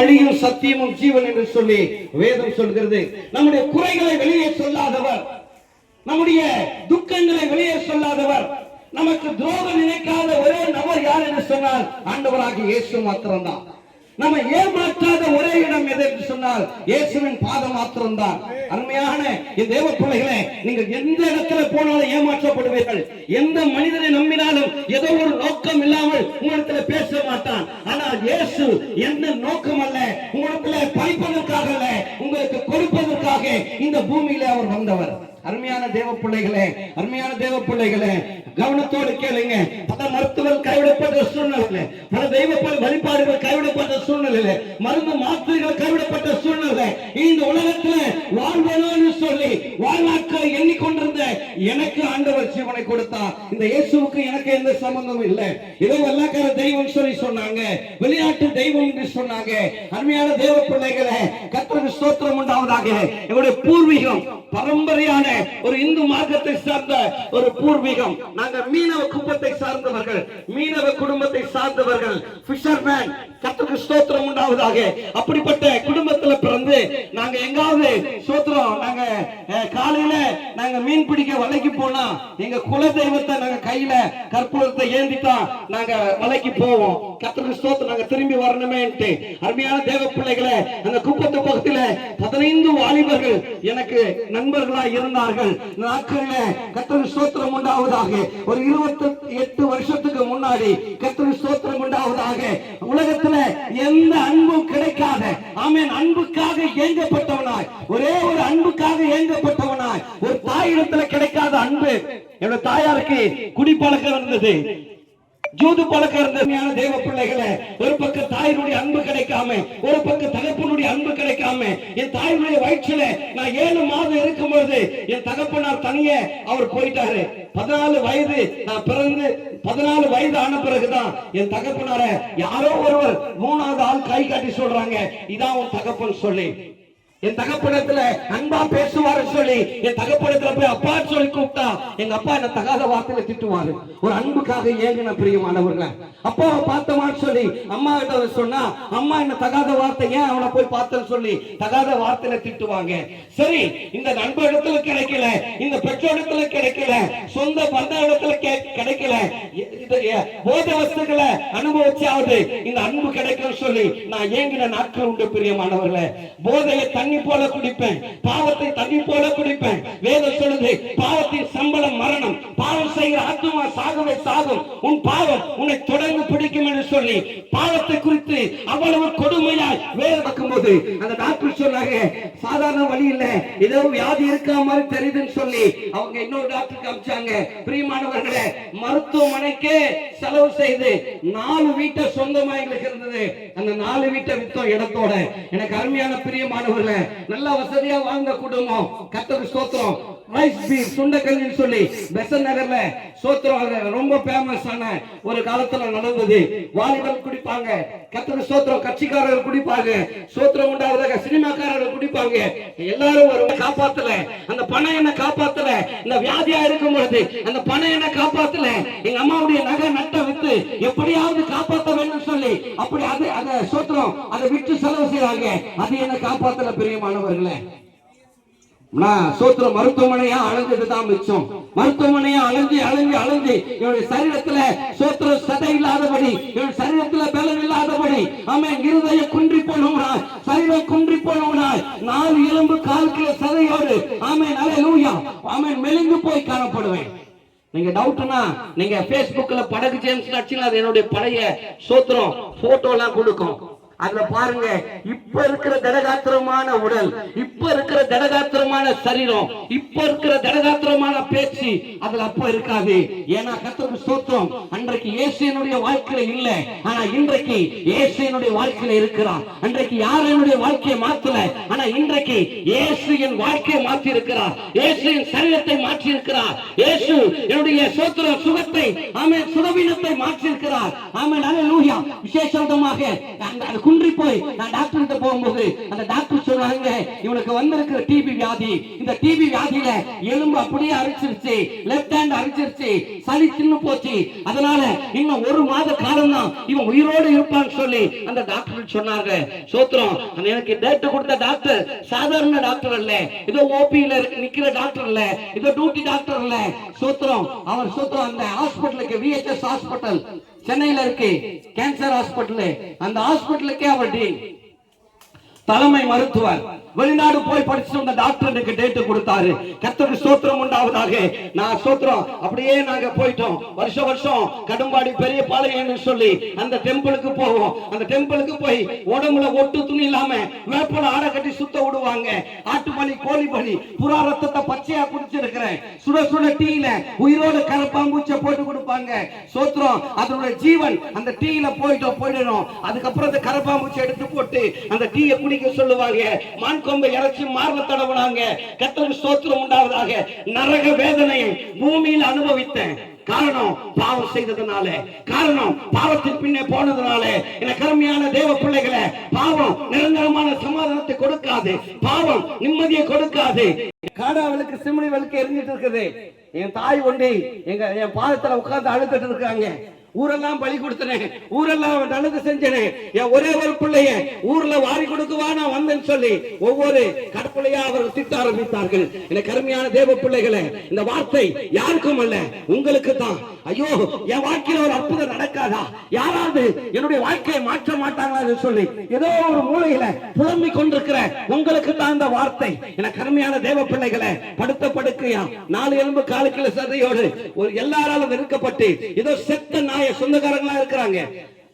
வழியும் சத்தியமும் ஜீவன் என்று சொல்லி வேதம் சொல்கிறது. நம்முடைய குறைகளை வெளியே சொல்லாதவர், நம்முடைய துக்கங்களை வெளியே சொல்லாதவர், நமக்கு துரோகம் நினைக்காத ஒரே நபர் யார் என்று சொன்னால் ஆண்டவராகிய இயேசு மாத்திரம்தான். நம்ம ஏமாற்றாத ஒரே இடம் எது என்று சொன்னால் இயேசுவின் பாதம் மாத்திரம்தான். அருமையான என் தேவ பிள்ளைகளே, நீங்கள் எந்த இடத்துல போனாலும் ஏமாற்றப்படுவீர்கள். எந்த மனிதனை நம்பினாலும் ஏதோ ஒரு நோக்கம் இல்லாமல் உங்களிடத்துல பேச மாட்டான். ஆனால் இயேசு எந்த நோக்கம் அல்ல, உங்களிடத்துல பறிப்பதற்காக அல்ல, உங்களுக்கு கொடுப்பதற்காக இந்த பூமியில அவர் வந்தவர். அருமையான தேவ பிள்ளைகளே, அருமையான தேவ பிள்ளைகளே, கவனத்தோடு கேளுங்க. பல மருத்துவர்கள் கைவிடப்பட்ட சூழ்நிலை, பல தெய்வ வழிபாடுகள் கைவிடப்பட்ட சூழ்நிலை, மருந்து மாத்திரைகள் கைவிடப்பட்ட சூழ்நிலை, இந்த உலகத்துல வாழ்வனு சொல்லி வாழ்நாட்களை எண்ணிக்கொண்டிருந்த எனக்கு ஆண்டவர் ஜீவனை கொடுத்தார். இந்த இயேசுவுக்கு எனக்கு எந்த சம்பந்தமும் இல்லை. ஏதோ வெள்ளக்கார தெய்வம் சொல்லி சொன்னாங்க, வெளிநாட்டு தெய்வம் என்று சொன்னாங்க. அருமையான தேவ பிள்ளைகளே, கர்த்தருக்கு ஸ்தோத்திரம் உண்டாவதாக. எங்களுடைய பூர்வீகம் பரம்பரையான ஒரு இந்து மார்க்கத்தை சார்ந்த ஒரு பூர்வீகம். நாங்கள் மீனவ குடும்பத்தை சார்ந்தவர்கள், மீனவ குடும்பத்தை சார்ந்தவர்கள், ஃபிஷர்மேன். கர்த்தருக்கு ஸ்தோத்திரம் உண்டாவதாக. அப்படிப்பட்ட குடும்பத்துல பிறந்து நாங்க எங்காவது ஸ்தோத்திரம், நாங்க காலையில நாங்க மீன் பிடிக்க வலைக்கு போனா எங்க குல தெய்வத்தை நாங்க கையில கற்பூரத்தை ஏந்தித்தான் நாங்க வலைக்கு போவோம். கர்த்தருக்கு ஸ்தோத்திரம், நாங்க திரும்பி வரணுமே. அருமையான தேவ பிள்ளைகளை, அந்த குப்பத்து பக்கத்துல 15 வாலிபர்கள் எனக்கு நண்பர்களா இருந்தார்கள். நாட்களில் கர்த்தருக்கு ஸ்தோத்திரம் உண்டாவதாக. ஒரு 28 வருஷத்துக்கு முன்னாடி கர்த்தருக்கு ஸ்தோத்திரம் உண்டாவதாக. உலகத்துல எந்த அன்பும் கிடைக்காத, ஆமென், அன்புக்காக ஏங்கப்பட்டவனாய், ஒரே ஒரு அன்புக்காக ஏங்கப்பட்டவனாய், ஒரு தாயிடத்துல கிடைக்காத அன்பு. என்னோட தாயாருக்கு குடிப்பழக்கம் இருந்தது, ஜூது பழக்கம் இருந்தது. தேவ பிள்ளைகளை, ஒரு பக்கம் தாயினுடைய அன்பு கிடைக்காம, ஒரு பக்கம் தகப்பனுடைய அன்பு கிடைக்காம, என் தாயினுடைய வயிற்றில நான் 7 மாதம் இருக்கும்போது என் தகப்பனார் தனியே அவர் போயிட்டாரு. 14 வயது நான் பிறந்து 14 வயது ஆன பிறகுதான் என் தகப்பனார யாரோ ஒருவர் 3வது ஆள் கை காட்டி சொல்றாங்க, இதான் உன் தகப்பன் சொல்லி. என் தகப்பனத்துல அன்பா பேசுவாரு சொல்லி என் தகப்பனத்துல போய் அப்பா சொல்லி கூப்பிட்டா எங்க அப்பா என்ன தகாத வார்த்தையில திட்டுவாரு. ஒரு அன்புக்காக ஏங்கின பிரியமானவர்களே, அப்பாவை பார்த்தவான்னு சொல்லி அம்மா கிட்ட சொன்னா அம்மா என்ன தகாத வார்த்தை, ஏன் அவனை போய் பார்த்தன்னு சொல்லி தகாத வார்த்தையில திட்டுவாங்க. சரி, இந்த நண்பர் இடத்துல கிடைக்கல, இந்த பெற்றோர் இடத்துல கிடைக்கல, சொந்த பந்த இடத்துல கிடைக்கல, போத வஸ்துக்களை அனுபவிச்சாவது இந்த அன்பு கிடைக்கும் சொல்லி நான் ஏங்கின நாட்கள் உண்டு பிரியமானவர்களே. போதையை தண்ணி போல குடிப்பேன், பாவத்தை தண்ணி போல குடிப்பேன். வேதம் சொல்லுது, பாவத்தின் சம்பளம் மரணம், பாவம் செய்கிற ஆத்துமா சாகவே சாகும், உன் பாவம் உன்னை தொடர்ந்து பிடிக்கும் என்று சொல்லி பாவத்தை குறித்து அவ்வளவு கொடுமையாய் வேதம் பார்க்கும்போது அந்த டாக்டர் சொன்னாங்க, சாதாரண வழி இல்ல, ஏதோ வியாதி இருக்கா மாதிரி தெரியுதுன்னு சொல்லி அவங்க இன்னொரு டாக்டருக்கு அனுப்பிச்சாங்க. பிரியமானவர்களே, மருத்துவமனைக்கு செலவு செய்து 4 வீட்டை சொந்தமா எங்களுக்கு இருந்தது. அந்த 4 வீட்டை வித்தோம் இடத்தோட. எனக்கு அருமையான பிரியமானவர்களே, நல்ல வசதியா வாழ்ந்த குடும்பம். கர்த்தருக்கு ஸ்தோத்திரம். ரைஸ் பீர் சுண்டக்கல்லின்னு சொல்லி பெசன் நகர்ல ஸ்தோத்திரம் ரொம்ப ஃபேமஸ் ஆன ஒரு காலத்துல நடந்தது. வாலிபர் குடிப்பாங்க, கர்த்தருக்கு ஸ்தோத்திரம், கட்சிக்காரர்கள் குடிப்பாங்க, ஸ்தோத்திரம் உண்டாவதாக சினிமாக்காரர்கள் குடிப்பாங்க. எல்லாரும் ஒரு காப்பாத்தல, அந்த பணம் என்ன காப்பாத்தல. இந்த வியாதியா இருக்கும் பொழுது அந்த பணம் என்ன காப்பாத்தல. எங்க அம்மாவுடைய நகை நட்டை வித்து எப்படியாவது காப்பாற்ற வேண்டும் சொல்லி அப்படி அதை ஸ்தோத்திரம் அதை விட்டு செலவு செய்றாங்க. அது என்ன காப்பாத்தல பிரியமானவர்களே. சோத்திரம் மருத்துவமனையா அலைஞ்சதுதான் மிச்சம். மருத்துவமனையா அலைஞ்சு அலைஞ்சு அலைஞ்சு என்னுடைய சரீரத்துல சோத்திரம் சதை இல்லாதபடி, என்னுடைய சரீரத்துல பலம் இல்லாதபடி, ஆமென், இருதயம் குன்றி போனவனாய், சரீரம் குன்றி போனவனாய், 4 எலும்பு கால்கில சதையோடு, ஆமென், அல்லேலூயா, ஆமென், மெலிந்து போய் காணப்படுவேன். நீங்க டவுட்னா நீங்க Facebookல படகு ஜேம்ஸ் அடிச்சீங்க, அது என்னுடைய பழைய சோத்திரம் போட்டோ எல்லாம் கொடுக்கும். அதுல பாருங்க, இப்ப இருக்கிற திடகாத்திரமான உடல், இப்ப இருக்கிற திடகாத்திரமான சரீரம், இப்ப இருக்கிற திடகாத்திரமான பேச்சு அதுல அப்ப இருக்காது. ஏன்னா கர்த்தருக்கு ஸ்தோத்திரம், அன்றைக்கு இயேசுவினுடைய வாழ்க்கையில இல்ல, ஆனா இன்றைக்கு இயேசுவினுடைய வாழ்க்கையில இருக்கிறார். அன்றைக்கு யார் என்னுடைய வாழ்க்கையை மாத்தல, ஆனா இன்றைக்கு இயேசு என் வாழ்க்கையை மாற்றி இருக்கிறார். இயேசு என் சரீரத்தை மாற்றி இருக்கிறார். இயேசு என்னுடைய ஸ்தோத்திர சுகத்தை, ஆமென், சுகவீனத்தை மாற்றி இருக்கிறார். ஆமென், அல்லேலூயா. விசேஷமாக அந்த குன்றி போய் நான் டாக்டர் கிட்ட போகும்போது அந்த டாக்டர் சொன்னாங்க, இவனுக்கு வந்திருக்கிற டிபி வியாதி, இந்த டிபி வியாதியில எலும்பு அப்படியே அரிச்சிருச்சு, லெப்ட் ஹேண்ட் அரிச்சிருச்சு, சளி தின்னு போச்சு, அதனால இன்னும் 1 மாத காலம் தான் இவன் உயிரோடு இருப்பான்னு சொல்லி அந்த டாக்டர் சொன்னாங்க. சோத்திரம். எனக்கு டேட் கொடுத்த டாக்டர் சாதாரண டாக்டர் அல்ல, இதோ ஓபியில நிக்கிற டாக்டர் இல்ல, இதோ டியூட்டி டாக்டர் இல்ல. சோத்திரம். அவர் சோத்திரம் அந்த ஹாஸ்பிட்டலுக்கு, விஹெச்எஸ் ஹாஸ்பிட்டல் சென்னையில இருக்கு, கேன்சர் ஹாஸ்பிட்டல், அந்த ஹாஸ்பிட்டலுக்கே அவர் தலைமை மருத்துவர். வெளிநாடு போய் படிச்சு வந்த டாக்டர் எனக்கு டேட் கொடுத்தாரு. கர்த்தருக்கு ஸ்தோத்திரம் உண்டாவதாக. நான் ஸ்தோத்திரம். அப்படியே நாங்க போயிட்டோம். வருஷம் கடும்பாடி பெரிய பாளையம்னு சொல்லி அந்த டெம்பிளுக்கு போவோம். அந்த டெம்பிளுக்கு போய் உடம்புல ஒட்டு துணி இல்லாம வேப்பல ஆடை கட்டி சுத்த விடுவாங்க. ஆட்டு பலி, கோழி பலி, புறா ரத்தத்தை பச்சையா குடிச்சிருக்கிறேன். சுட சுட டீல உயிரோட கரப்பாம்பூச்சை போட்டு கொடுப்பாங்க. சோத்திரம். அதனுடைய ஜீவன் அந்த டீல போயிடணும். அதுக்கப்புறம் அந்த கரப்பாம்பூச்சை எடுத்து போட்டு அந்த டீயை குடிக்க சொல்லுவாங்க. கொம்பை இறைச்சி மார்ல தடவுனாங்க. கர்த்தருக்கு ஸ்தோத்திரம் உண்டாவதாக. நரக வேதனையை பூமியில் அனுபவித்தேன். காரணம் பாவம் செய்ததுனால, காரணம் பாவத்தின் பின்னே போனதுனால. எனக்கு அருமையான தேவ பிள்ளைகளே, பாவம் நிரந்தரமான சமாதானத்தை கொடுக்காது, பாவம் நிம்மதியை கொடுக்காது. காடாவளுக்கு சிம்னிவளுக்கு எரிஞ்சிட்டு இருக்குது. என் தாய் ஒண்டி என் பாதத்துல உட்கார்ந்து அழுதுட்டு இருக்காங்க. ஊரெல்லாம் பலி கொடுத்தனேன், ஊரெல்லாம் நல்லது செஞ்சனே, என் ஒரே ஒரு பிள்ளைய ஊர்ல வாரி கொடுக்குவா நான் வந்தேன்னு சொல்லி ஒவ்வொரு கடப்பிள்ளையா அவர்கள் திட்ட ஆரம்பித்தார்கள். எனக்கு அருமையான தேவ பிள்ளைகளே, இந்த வார்த்தை யாருக்கும் அல்ல, உங்களுக்கு தான். ஐயோ, என் வாழ்க்கையில ஒரு அற்புதம் நடக்காதா, யாராவது என்னுடைய வாழ்க்கையை மாற்ற மாட்டாங்களா சொல்லி ஏதோ ஒரு மூலையில புலம்பிக் கொண்டிருக்கிற உங்களுக்கு தான் இந்த வார்த்தை. எனக்கு அருமையான தேவ பிள்ளைகளே, படுத்த படுக்கையா 4 எலும்பு 4 கிலோ சதையோடு ஒரு எல்லாராலும் வெறுக்கப்பட்டு ஏதோ செத்த சொந்தக்காரங்களா இருக்கிறாங்க.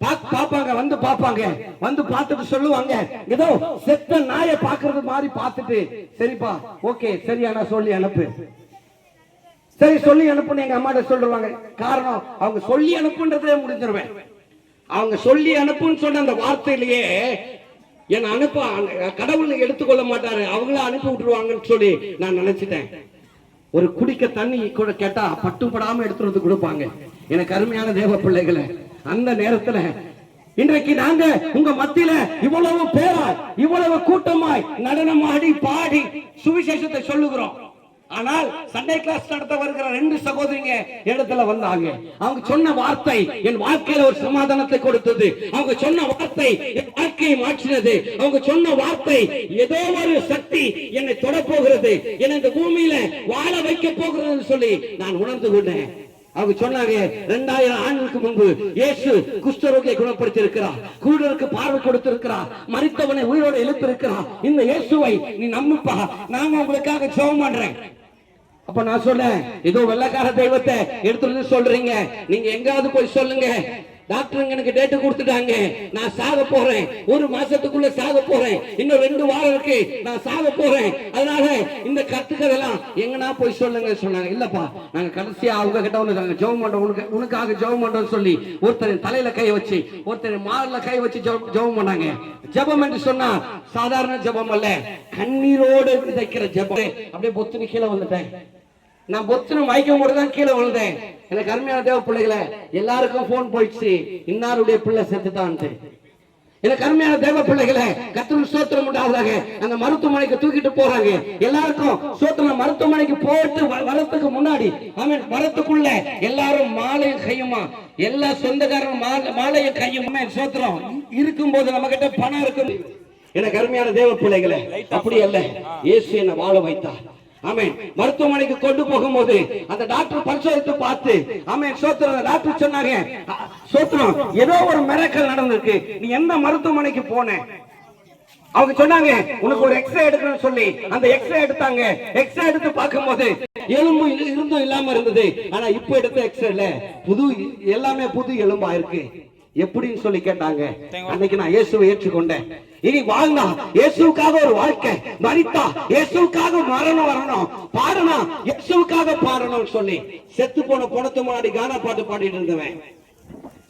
பாப்பாங்க, வந்து பாப்பாங்க, வந்து பார்த்துட்டு சொல்லுவாங்க, ஏதோ செத்த நாயை பாக்குறது மாதிரி பார்த்துட்டு, சரிப்பா ஓகே சரியானா சொல்லி அனுப்பு, சரி சொல்லி அனுப்புன்னு எங்க அம்மாட்ட சொல்லுவாங்க. காரணம் அவங்க சொல்லி அனுப்புன்றதே முடிஞ்சிருவேன். அவங்க சொல்லி அனுப்புன்னு சொன்ன அந்த வார்த்தையிலேயே என்ன அனுப்ப கடவுள் எடுத்துக்கொள்ள மாட்டாரு, அவங்கள அனுப்பி விட்டுருவாங்கன்னு சொல்லி நான் நினைச்சிட்டேன். ஒரு குடிக்க தண்ணி கூட கேட்டா பட்டுப்படாம எடுத்துட்டு வந்து கொடுப்பாங்க. எனக்கு அருமையான தேவ பிள்ளைகளை, அந்த நேரத்துல இன்றைக்கு நாங்க உங்க மத்தியில இவ்வளவு பேரா இவ்வளவு கூட்டமாய் நடனமாடி பாடி சுவிசேஷத்தை சொல்லுகிறோம். ஆனால் சண்டே கிளாஸ் நடத்த வருகிற 2 சகோதரிங்க இடத்துல வந்தாங்க. அவங்க சொன்ன வார்த்தை என் வாழ்க்கையில ஒரு சமாதானத்தை கொடுத்தது. அவங்க சொன்ன வார்த்தை என் வாழ்க்கையை மாற்றினது. அவங்க சொன்ன வார்த்தை ஏதோ ஒரு சக்தி என்னை தொட போகிறது, என்னை இந்த பூமியில வாழ வைக்க போகிறது சொல்லி நான் உணர்ந்து கொண்டேன். அவங்க சொன்னாங்க, 2000 ஆண்டுகளுக்கு முன்பு இயேசு குஷ்டரோகியை குணப்படுத்தி இருக்கிறார், குருடருக்கு பார்வை கொடுத்திருக்கிறார், மரித்தவனை உயிரோடு எழுப்பியிருக்கிறார். இந்த இயேசுவை நீ நம்புப்பா, நாங்க உங்களுக்காக ஜெபம் பண்றேன். அப்ப நான் சொன்னேன், ஏதோ வெள்ளக்கார தெய்வத்தை எடுத்து சொல்றீங்க, நீங்க எங்காவது போய் சொல்லுங்க. டாக்டர் எனக்கு டேட் கொடுத்துட்டாங்க, நான் சாக போறேன், 1 மாசத்துக்குள்ள சாக போறேன், இன்னும் 2 வாரம் இருக்கு, நான் சாக போறேன், அதனால இந்த கத்துக்கதெல்லாம் எங்கனா போய் சொல்லுங்க சொன்னாங்க. இல்லப்பா, நாங்க கடைசியா அவங்க கிட்ட வந்து ஜெபம் பண்றோம், உனக்காக ஜெபம் பண்றோம் சொல்லி ஒருத்தர் தலையில கை வச்சு ஒருத்தர் மார்ல கை வச்சு ஜெபம் பண்ணாங்க. ஜெபம் என்று சொன்னா சாதாரண ஜெபம் அல்ல, கண்ணீரோடு விதைக்கிற ஜெபம். அப்படியே பொத்துன்னு கீழே வந்துட்டேன். நான் பொத்துன்னு மயக்கம் போட்டு தான் கீழே விழுந்தேன். எனக்கு அருமையான தேவ பிள்ளைகளை, எல்லாருக்கும் போன் போயிடுச்சு, இன்னாருடைய பிள்ளை செத்துட்டான்ட்டு. எனக்கு அருமையான தேவ பிள்ளைகளை, கர்த்தருக்கு ஸ்தோத்திரம் உண்டாவதாக. அந்த மருத்துவமனைக்கு தூக்கிட்டு போறாங்க. எல்லாருக்கும் ஸ்தோத்திரம். மருத்துவமனைக்கு போட்டு வரத்துக்கு முன்னாடி, ஆமென், வரத்துக்குள்ள எல்லாரும் மாலையும் கையுமா, எல்லா சொந்தக்காரரும் மாலையும் கையுமா ஸ்தோத்திரம் இருக்கும் போது நம்ம கிட்ட பணம் இருக்கும். எனக்கு அருமையான தேவ பிள்ளைகளை, அப்படி அல்ல, இயேசு என்னை வாழ வைத்தார். ஆமென். மருத்துவமனைக்கு கொண்டு போகும்போது அந்த டாக்டர் பரிசோதித்து பார்த்து, ஆமென் ஸ்தோத்திரம், டாக்டர் சொன்னாங்க, ஸ்தோத்திரம், ஏதோ ஒரு மிரக்கல் நடந்திருக்கு, நீ எந்த மருத்துவமனைக்கு போன? அவங்க சொன்னாங்க, உனக்கு ஒரு எக்ஸ்ரே எடுக்கணும்னு சொல்லி அந்த எக்ஸ்ரே எடுத்தாங்க. எக்ஸ்ரே எடுத்து பார்க்கும்போது எலும்பு இருந்தும் இல்லாம இருந்தது. ஆனா இப்ப எடுத்த எக்ஸ்ரேல எல்லாமே புது எலும்பா இருக்கு. எப்படின்னு சொல்லி கேட்டாங்க. அன்னைக்கு நான் இயேசுவை ஏற்றுக்கொண்டேன். இனி வாழ்ந்தா இயேசுவுக்காக ஒரு வாழ்க்கை, மரித்தா இயேசுவுக்காக மரணம் வரணும், பாடணும் இயேசுவுக்காக பாடணும்னு சொல்லி செத்து போன பொணத்து முன்னாடி கானா பாட்டு பாடிட்டு இருந்தவன்,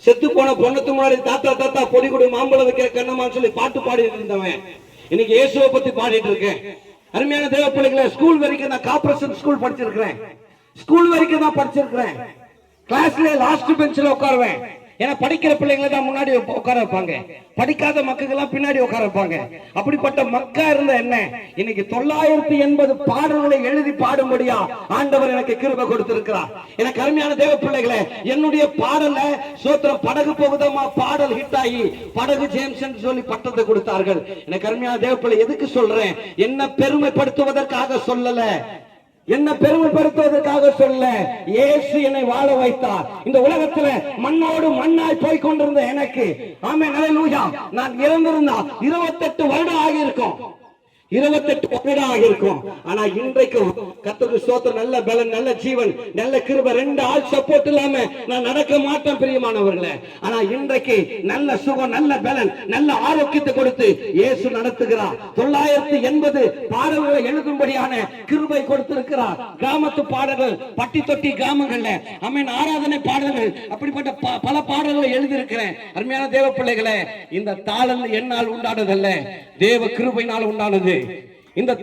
செத்து போன பொண்ணத்து முன்னாடி தாத்தா தாத்தா பொடி கொடி மாம்பழம் வைக்கிற கண்ணம்மான்னு சொல்லி பாட்டு பாடிட்டு இருந்தவன் இன்னைக்கு இயேசுவை பத்தி பாடிட்டு இருக்கேன். அருமையான தேவ பிள்ளைகளை, ஸ்கூல் வரைக்கும் நான் கார்ப்பரேஷன் ஸ்கூல் படிச்சிருக்கிறேன். ஸ்கூல் வரைக்கும் தான் படிச்சிருக்கிறேன். கிளாஸ்ல லாஸ்ட் பெஞ்சில் உட்காருவேன். ஏன்னா படிக்கிற பிள்ளைங்களை தான் முன்னாடி உட்கார வைப்பாங்க, படிக்காத மக்கள் பின்னாடி உட்கார வைப்பாங்க. அப்படிப்பட்ட மக்கா இருந்த என்ன இன்னைக்கு 980 பாடல்களை எழுதி பாடும்படியா ஆண்டவர் எனக்கு கிருபை கொடுத்திருக்கிறார். எனக்கு அருமையான தேவ பிள்ளைகளே, என்னுடைய பாடல சோத்திரம் படகு போகுதமா பாடல் ஹிட் ஆகி படகு ஜேம்ஸ் என்று சொல்லி பட்டத்தை கொடுத்தார்கள். எனக்கு அருமையான தேவ பிள்ளை, எதுக்கு சொல்றேன்? என்ன பெருமைப்படுத்துவதற்காக சொல்லல, என்ன பெருமைப்படுத்துவதற்காக சொல்ல. இயேசு என்னை வாழ வைத்தார். இந்த உலகத்துல மண்ணோடு மண்ணாய் போய் கொண்டிருந்த எனக்கு, ஆமென் அல்லேலூயா, நான் இறந்திருந்தா 28 வருடம் ஆகியிருக்கும், 28 வருடம் ஆகியிருக்கும். ஆனா இன்றைக்கு கர்த்தருக்கு ஸ்தோத்திரம், நல்ல பலன், நல்ல ஜீவன், நல்ல கிருபை, 2 ஆள் சப்போர்ட் இல்லாம நான் நடக்க மாட்டேன் பிரியமானவர்களே. ஆனா இன்றைக்கு நல்ல சுகம், நல்ல பலன், நல்ல ஆரோக்கியத்தை கொடுத்து இயேசு நடத்துகிறார். 980 பாடல்களை எழுதும்படியான கிருபை கொடுத்திருக்கிறார். கிராமத்து பாடல்கள், பட்டி தொட்டி கிராமங்கள்ல ஆமென் ஆராதனை பாடல்கள், அப்படிப்பட்ட பல பாடல்களை எழுதியிருக்கிறேன். அருமையான தேவ பிள்ளைகளே, இந்த தாளம் என்னால் உண்டானதல்ல, தேவ கிருபையினால் உண்டானது. இந்த